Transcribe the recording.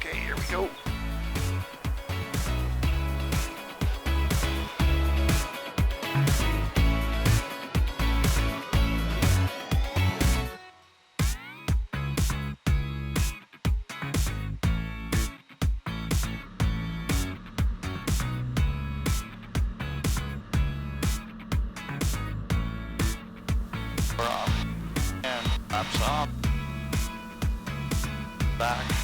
Okay, here we go. We're off. And laps off. Back.